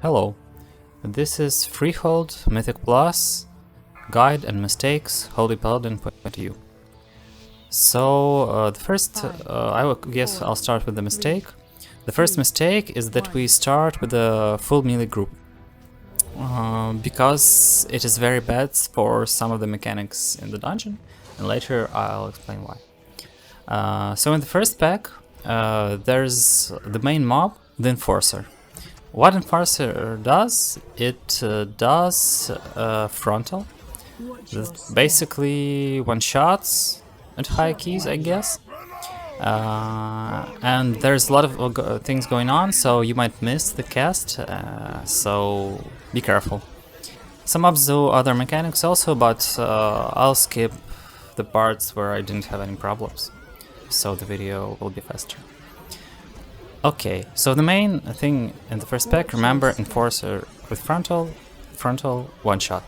Hello, this is Freehold Mythic Plus Guide and Mistakes Holy Paladin POV. So the first, I guess I'll start with the mistake. The first mistake is that we start with a full melee group, because it is very bad for some of the mechanics in the dungeon, and later I'll explain why. So in the first pack, there's the main mob, the Enforcer. What Enforcer does, it does frontal, basically one-shots at high keys, I guess. And there's a lot of things going on, so you might miss the cast, so be careful. Some mobs do other mechanics also, but I'll skip the parts where I didn't have any problems, so the video will be faster. Okay, so the main thing in the first pack, remember Enforcer with frontal, one shot.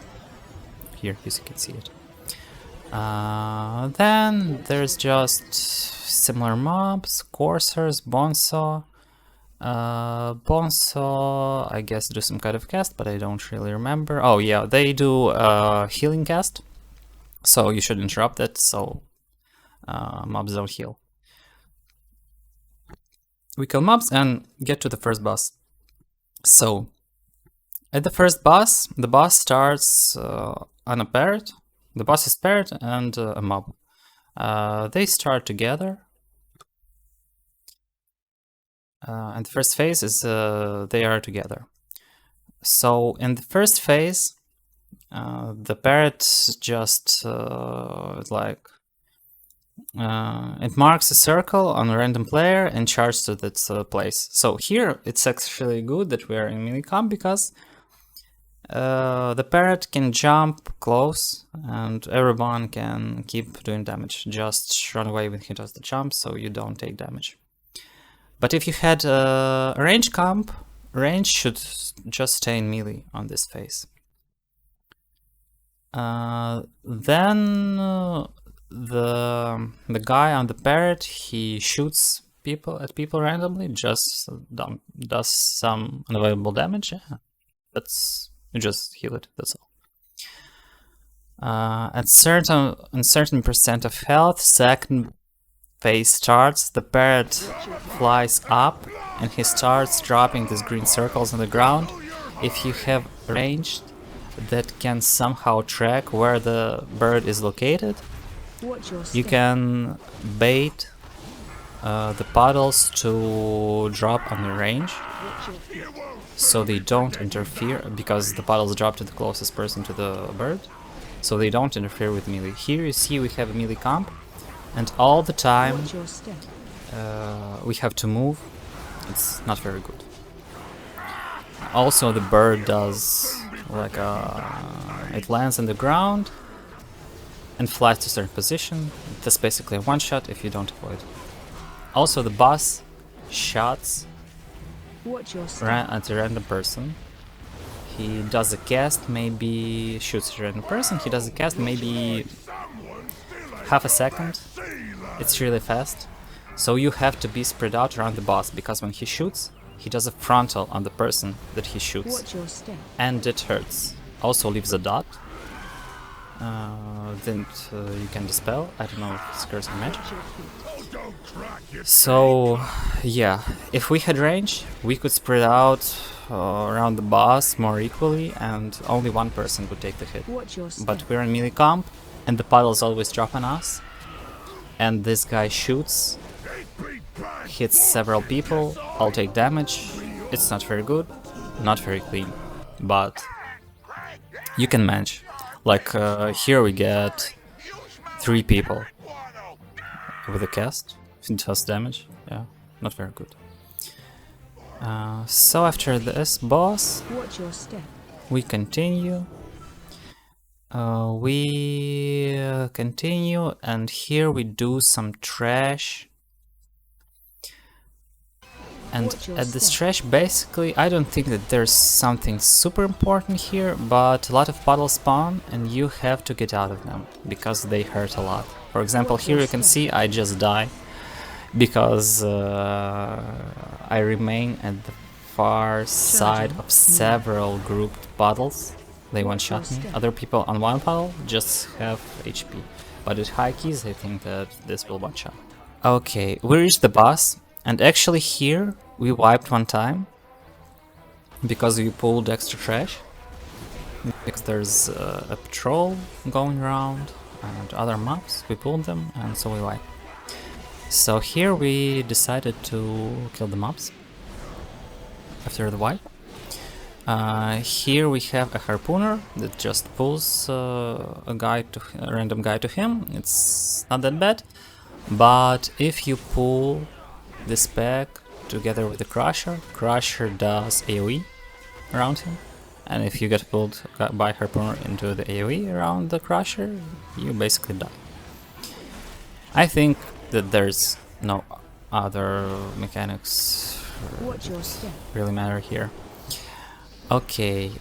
Here, you can see it. Then there's just similar mobs, Coursers, Bonesaw. Bonesaw, I guess, do some kind of cast, but I don't really remember. Oh yeah, they do healing cast, so you should interrupt it, so mobs don't heal. We kill mobs and get to the first boss. So, at the first boss, the boss starts on a parrot. The boss is parrot and a mob. They start together. And the first phase is they are together. So, in the first phase, the parrot just it marks a circle on a random player and charges to that place. So here it's actually good that we are in melee comp, because the parrot can jump close and everyone can keep doing damage. Just run away when he does the jump so you don't take damage. But if you had a range comp, range should just stay in melee on this phase. Then the guy on the parrot, he shoots at people randomly, just does some unavailable damage. You just heal it, that's all. At certain percent of health, second phase starts, the parrot flies up and he starts dropping these green circles on the ground. If you have range that can somehow track where the bird is located, you can bait the puddles to drop on the range, so they don't interfere, because the puddles drop to the closest person to the bird, so they don't interfere with melee. Here you see we have a melee comp, and all the time we have to move. It's not very good. Also, the bird does it lands on the ground and flies to a certain position. That's basically a one-shot if you don't avoid. Also, the boss shots at a random person. He does a cast, maybe shoots a random person. He does a cast, maybe half a second. It's really fast. So you have to be spread out around the boss, because when he shoots, he does a frontal on the person that he shoots. And it hurts. Also leaves a dot. Then you can dispel. I don't know if it's curse or magic. So yeah, if we had range, we could spread out around the boss more equally, and only one person would take the hit. But we're in melee comp, and the puddles always drop on us, and this guy shoots, hits several people, all take damage. It's not very good, not very clean, but you can manage. Like here we get 3 people with a cast. It does damage. Yeah, not very good. So after this boss, we continue. And here we do some trash. And at this trash, basically, I don't think that there's something super important here, but a lot of puddles spawn and you have to get out of them, because they hurt a lot. For example, here you can see I just die, because I remain at the far side of several grouped puddles. They one-shot me. Other people on one puddle just have HP. But with high keys, I think that this will one-shot. Okay, we reached the boss, and actually here we wiped one time because we pulled extra trash. Because there's a patrol going around and other mobs, we pulled them, and so we wiped. So here we decided to kill the mobs after the wipe. Here we have a harpooner that just pulls a random guy to him. It's not that bad, but if you pull this pack together with the crusher does AoE around him, and if you get pulled by harpooner into the AoE around the crusher, you basically die. I think that there's no other mechanics really matter here. Okay,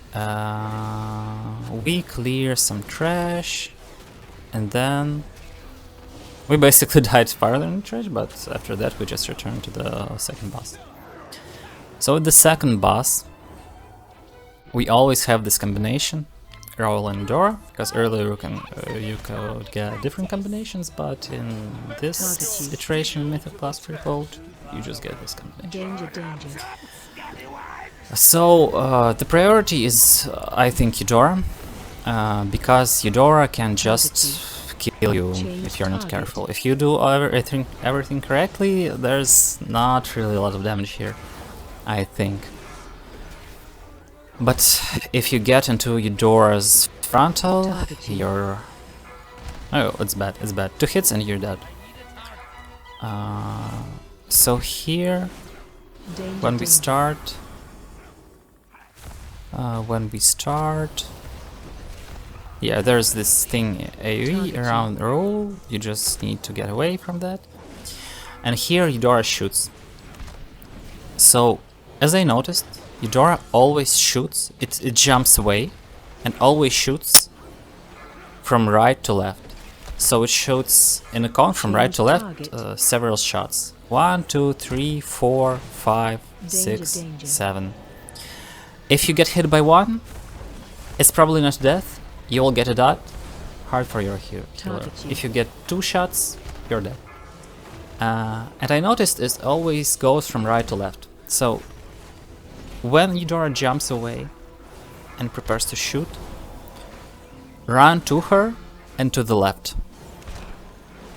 we clear some trash, and then we basically died farther in the trash, but after that we just returned to the second boss. So with the second boss, we always have this combination, Roll and Dora, because earlier you could get different combinations, but in this iteration Mythic Plus Freehold, you just get this combination. Danger. So the priority is, I think, Eudora, because Eudora can just kill you if you're not careful. If you do everything correctly, there's not really a lot of damage here, I think. But if you get into Eudora's frontal, you're... Oh, it's bad, it's bad. 2 hits and you're dead. So here, when we start... yeah, there's this thing AoE around the roll, you just need to get away from that. And here Eudora shoots. So, as I noticed, Eudora always shoots, it jumps away, and always shoots from right to left. So it shoots in a cone from right to left, several shots. 1, 2, 3, 4, 5, 6, 7. If you get hit by one, it's probably not death, you will get a dot, hard for your killer. If you get 2 shots, you're dead. And I noticed it always goes from right to left. So when Eudora jumps away and prepares to shoot, run to her and to the left.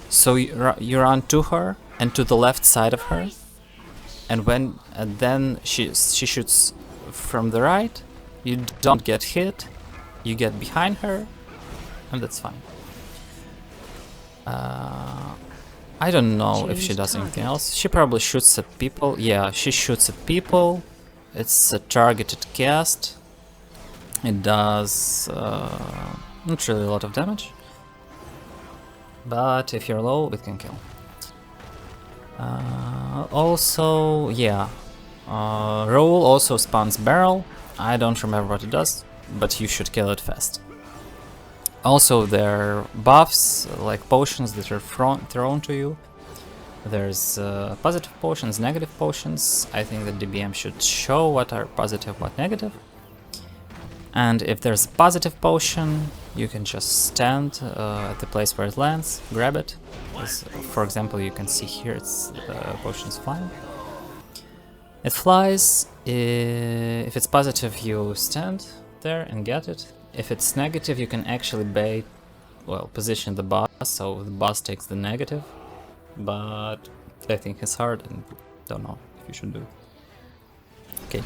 So you run to her and to the left side of her, and then she shoots from the right, you don't get hit, you get behind her, and that's fine. I don't know if she does anything else. She probably shoots at people. Yeah, she shoots at people. It's a targeted cast. It does not really a lot of damage, but if you're low, it can kill. Also, yeah, roll also spawns barrel. I don't remember what it does, but you should kill it fast. Also, there are buffs, like potions that are thrown to you. There's positive potions, negative potions. I think that DBM should show what are positive, what negative. And if there's a positive potion, you can just stand at the place where it lands, grab it. For example, you can see here it's potions flying. It flies. If it's positive, you stand there and get it. If it's negative, you can actually position the boss, so the boss takes the negative. But I think it's hard and don't know if you should do it. Okay.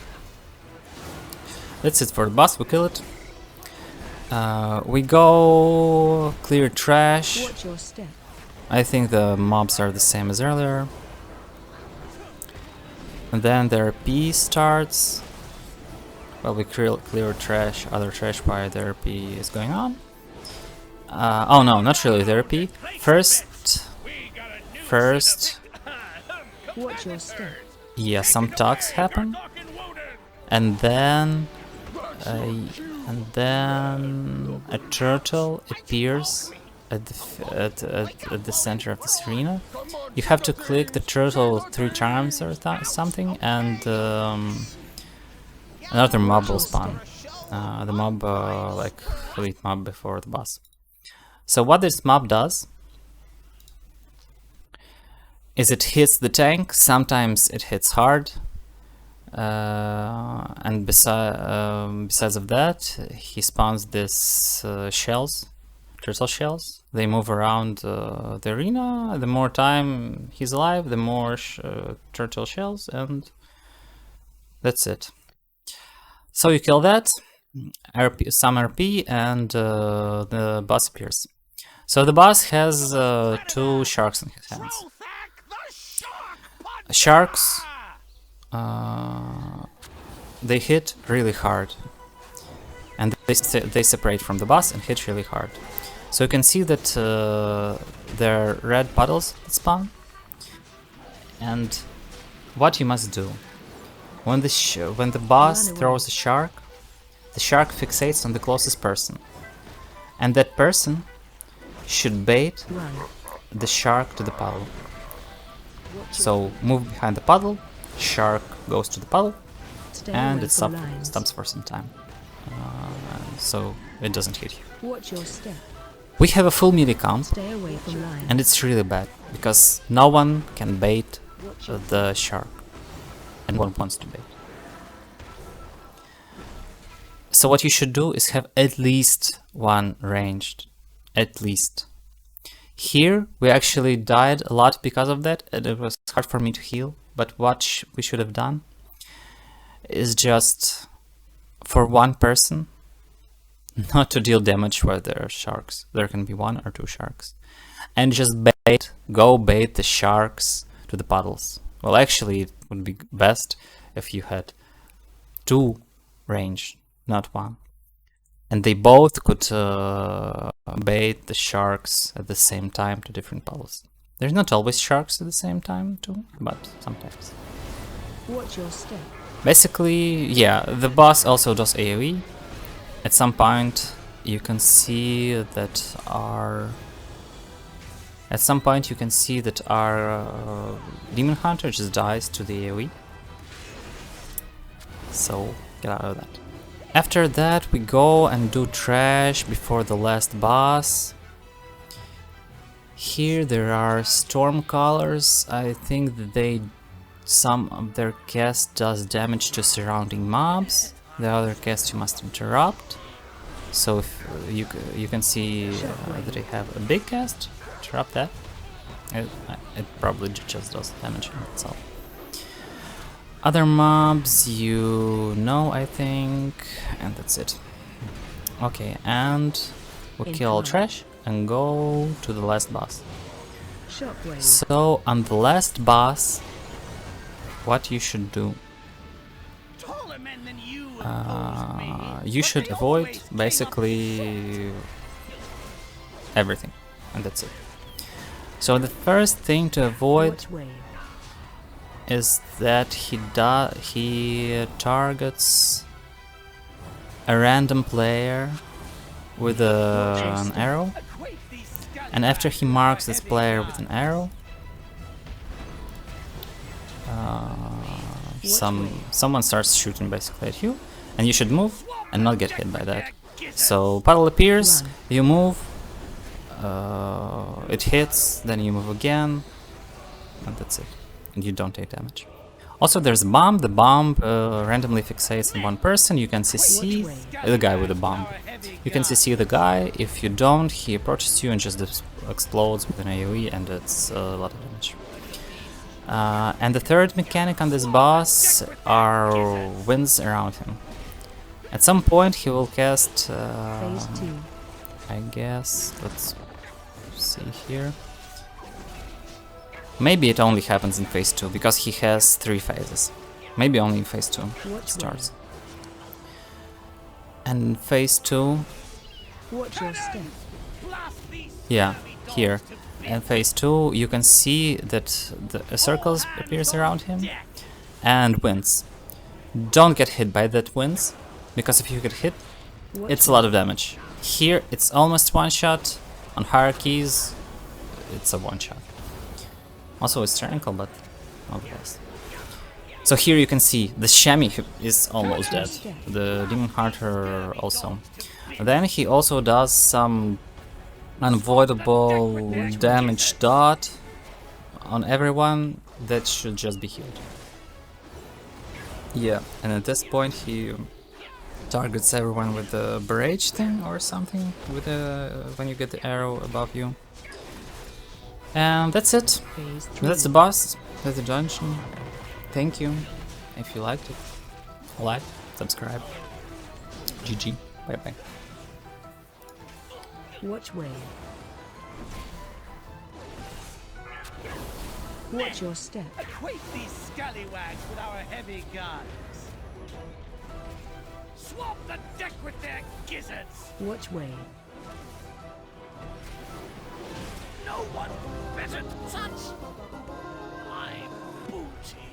That's it for the boss, we kill it. We go clear trash. Watch your step. I think the mobs are the same as earlier. And then their P starts. Well, we clear trash, other trash while their P is going on. Oh no, not really their P. First, Watch your step. yeah, some talks happen, and then a turtle appears at the center of this arena. You have to click the turtle 3 times or something, and Another mob will spawn. The mob, like elite mob before the boss. So what this mob does is it hits the tank. Sometimes it hits hard, and besides of that, he spawns this shells, turtle shells. They move around the arena. The more time he's alive, the more turtle shells, and that's it. So you kill that, some RP, and the boss appears. So the boss has 2 sharks in his hands. Sharks, they hit really hard, and they separate from the boss and hit really hard. So you can see that there are red puddles that spawn, and what you must do when the boss throws a shark, the shark fixates on the closest person, and that person should bait the shark to the puddle. So move behind the puddle, shark goes to the puddle, and it stops for some time, so it doesn't hit you. Watch your step. We have a full melee comp, Stay away from lines. and it's really bad because no one can bait the shark, and no one wants to bait. So what you should do is have at least one ranged, at least. Here we actually died a lot because of that, and it was hard for me to heal, but what we should have done is just for one person not to deal damage where there are sharks. There can be 1 or 2 sharks, and just go bait the sharks to the puddles. Well, actually it would be best if you had 2 ranged, not 1, and they both could bait the sharks at the same time to different puddles. There's not always sharks at the same time too, but sometimes. Watch your step. Basically, yeah, the boss also does AoE. At some point you can see that our demon hunter just dies to the AoE. So get out of that. After that we go and do trash before the last boss. Here there are storm callers. I think that some of their cast does damage to surrounding mobs. The other cast you must interrupt. So if you can see that they have a big cast, interrupt that. It probably just does damage in itself. Other mobs you know, I think, and that's it. Okay, and we kill trash and go to the last boss. Shockwave. So on the last boss, what you should do? You should avoid basically everything, and that's it. So the first thing to avoid Watch wave. is that he targets a random player with an arrow, and after he marks this player with an arrow, someone starts shooting basically at you, and you should move and not get hit by that. So puddle appears, you move, it hits, then you move again, and that's it. And you don't take damage. Also there's a bomb. The bomb randomly fixates on one person. You can CC the guy with the bomb. You can CC the guy. If you don't, he approaches you and just explodes with an AoE, and it's a lot of damage. And the third mechanic on this boss are winds around him. At some point he will cast, Phase 2. I guess, let's see here. Maybe it only happens in phase 2, because he has 3 phases. Maybe only in phase 2 it starts. And phase 2... Watch your step. Yeah, here. In phase 2 you can see that the circles appears around him and winds. Don't get hit by that winds, because if you get hit, it's a lot of damage. Here it's almost one shot. On hierarchies it's a one shot. Also it's triangle, but not the best. So here you can see the Chamois is almost dead. step. The Demon Hunter also. Then he also does some unavoidable damage dot on everyone that should just be healed. Yeah, and at this point he targets everyone with the barrage thing or something with the when you get the arrow above you. And that's it. Phase 3. That's the boss. That's the dungeon. Thank you. If you liked it, like, subscribe. GG. Bye bye. Watch wave. Watch your step. Acquaint these scallywags with our heavy guns. Swamp the deck with their gizzards. Watch wave. No one better touch my booty.